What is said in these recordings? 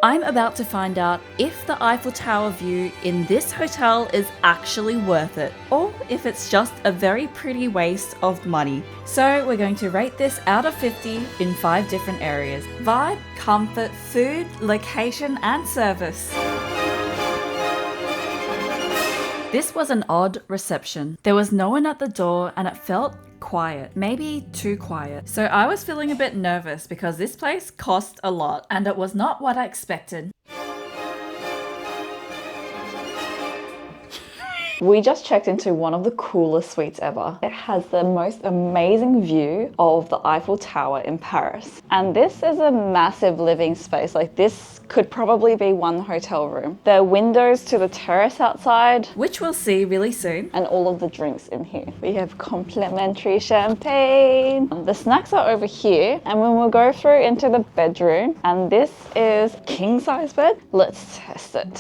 I'm about to find out if the Eiffel Tower view in this hotel is actually worth it, or if it's just a very pretty waste of money. So we're going to rate this out of 50 in 5 different areas: vibe, comfort, food, location, and service. This was an odd reception. There was no one at the door and it felt quiet, maybe too quiet. So I was feeling a bit nervous because this place cost a lot and it was not what I expected. We just checked into one of the coolest suites ever. It has the most amazing view of the Eiffel Tower in Paris. And this is a massive living space. Like, this could probably be one hotel room. There are windows to the terrace outside, which we'll see really soon, and all of the drinks in here. We have complimentary champagne. The snacks are over here, and when we'll go through into the bedroom, and this is king size bed. Let's test it.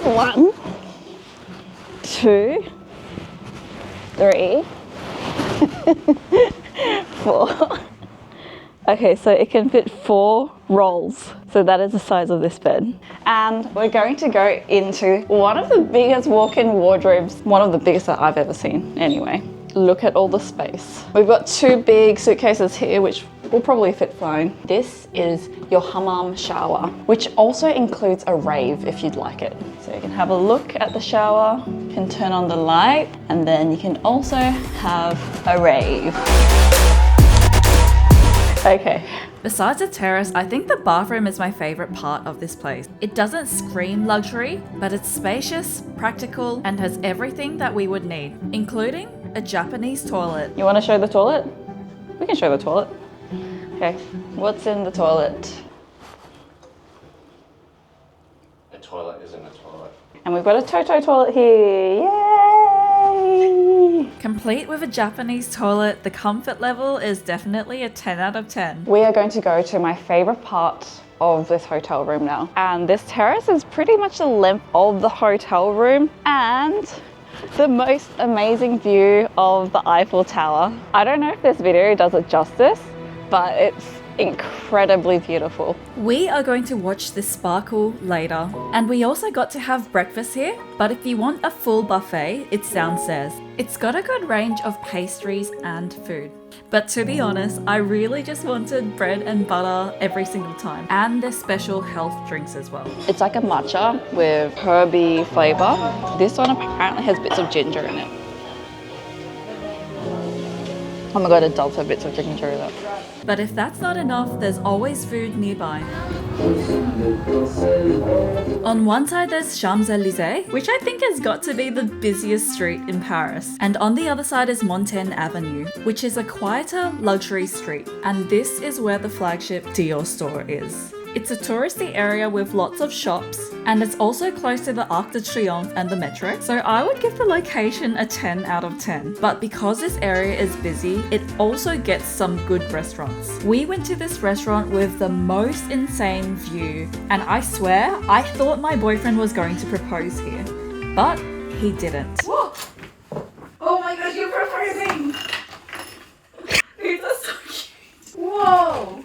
1, 2, 3, 4. Okay, so it can fit 4 rolls. So that is the size of this bed. And we're going to go into one of the biggest walk-in wardrobes, one of the biggest that I've ever seen anyway. Look at all the space. We've got 2 big suitcases here, which will probably fit fine. This is your hammam shower, which also includes a rave if you'd like it. So you can have a look at the shower, you can turn on the light, and then you can also have a rave. Okay. Besides the terrace, I think the bathroom is my favorite part of this place. It doesn't scream luxury, but it's spacious, practical, and has everything that we would need, including a Japanese toilet. You want to show the toilet? We can show the toilet. Okay, what's in the toilet? A toilet isn't a toilet. And we've got a Toto toilet here. Yay! Complete with a Japanese toilet, the comfort level is definitely a 10 out of 10. We are going to go to my favorite part of this hotel room now. And this terrace is pretty much the length of the hotel room and the most amazing view of the Eiffel Tower. I don't know if this video does it justice, but it's incredibly beautiful. We are going to watch this sparkle later, and we also got to have breakfast here, but if you want a full buffet, it's downstairs. It's got a good range of pastries and food. But to be honest, I really just wanted bread and butter every single time, and their special health drinks as well. It's like a matcha with herby flavor. This one apparently has bits of ginger in it. Oh my god, it does have bits of ginger in it. But if that's not enough, there's always food nearby. On one side there's Champs-Élysées, which I think has got to be the busiest street in Paris. And on the other side is Montaigne Avenue, which is a quieter luxury street. And this is where the flagship Dior store is. It's a touristy area with lots of shops, and it's also close to the Arc de Triomphe and the metro, so I would give the location a 10 out of 10. But because this area is busy, it also gets some good restaurants. We went to this restaurant with the most insane view, and I swear, I thought my boyfriend was going to propose here, but he didn't. Whoa! Oh my gosh, you're proposing! These are so cute! Whoa!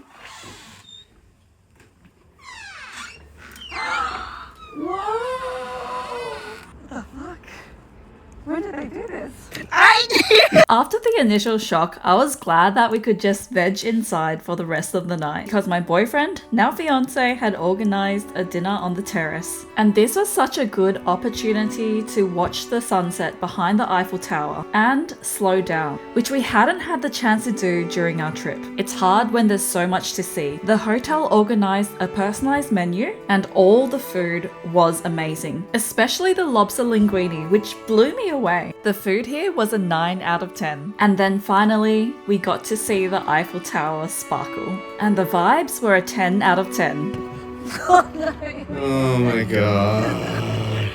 Whoa! What the fuck? When did I do this? After the initial shock, I was glad that we could just veg inside for the rest of the night because my boyfriend, now fiance, had organized a dinner on the terrace. And this was such a good opportunity to watch the sunset behind the Eiffel Tower and slow down, which we hadn't had the chance to do during our trip. It's hard when there's so much to see. The hotel organized a personalized menu and all the food was amazing, especially the lobster linguine, which blew me away. The food here was a 9 out of 10. And then finally, we got to see the Eiffel Tower sparkle. And the vibes were a 10 out of 10. Oh no! Oh my god.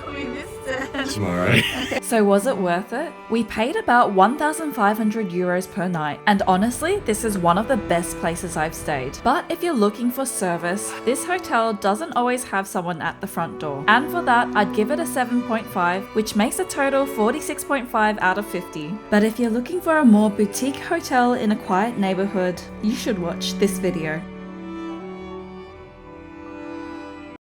We missed it. Tomorrow. So was it worth it? We paid about 1,500 euros per night, and honestly, this is one of the best places I've stayed. But if you're looking for service, this hotel doesn't always have someone at the front door. And for that, I'd give it a 7.5, which makes a total 46.5 out of 50. But if you're looking for a more boutique hotel in a quiet neighborhood, you should watch this video.